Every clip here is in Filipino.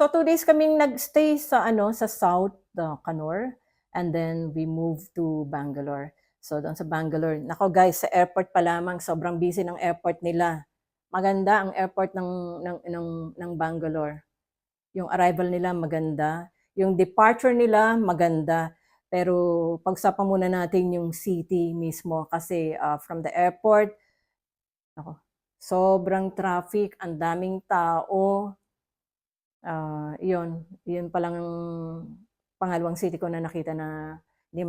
So 2 days kaming nag-stay sa ano, sa South, Kannur, and then we moved to Bangalore. So doon sa Bangalore, naku guys, sa airport pa lamang sobrang busy ng airport nila. Maganda ang airport ng Bangalore. Yung arrival nila maganda, yung departure nila maganda. Pero pag-usapan muna natin yung city mismo kasi, from the airport, naku, sobrang traffic, ang daming tao. Yun pa lang ang pangalawang city ko na nakita na hindi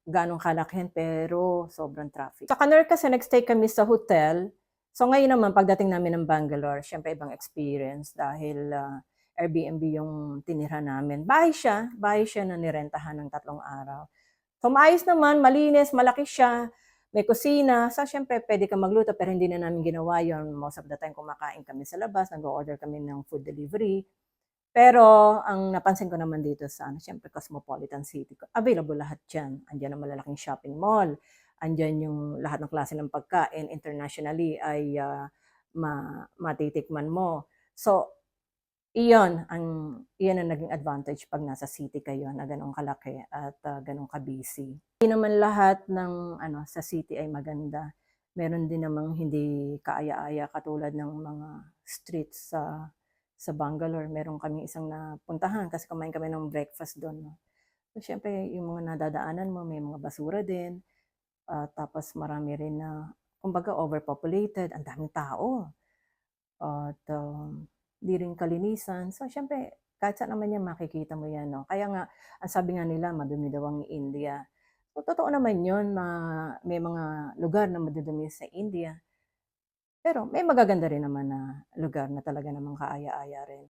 gaanong kalakihan pero sobrang traffic. Sa Kannur kasi nag-stay kami sa hotel. So ngayon naman pagdating namin ng Bangalore, siyempre ibang experience dahil, Airbnb yung tinira namin. Bahay siya na nirentahan ng 3 araw. So maayos naman, malinis, malaki siya, may kusina. So siyempre puwede kang magluto pero hindi na namin ginawa yun. Most of the time kumakain kami sa labas, nag-o-order kami ng food delivery. Pero ang napansin ko naman dito sa ano, siyempre cosmopolitan city, available lahat diyan. Andiyan ang malalaking shopping mall, andiyan yung lahat ng klase ng pagkain internationally ay, matitikman mo. So, iyon ang naging advantage 'pag nasa city kayo na gano'n kalaki at, gano'n ka-busy. Hindi naman lahat ng ano, sa city ay maganda. Meron din namang hindi kaaya-aya katulad ng mga streets sa Bangalore. Meron kaming isang napuntahan kasi kumain kami ng breakfast do'n 'no. So, siyempre yung mga nadadaanan mo may mga basura din, tapos marami rin na kumbaga overpopulated, ang daming tao at, 'di rin kalinisan. So, siyempre kahit saan naman 'yan makikita mo 'yan 'no. Kaya nga ang sabi nga nila madumi daw ang India. So, totoo naman 'yun na may mga lugar na madudumi sa India, pero may magaganda rin naman na lugar na talaga namang kaaya-aya rin.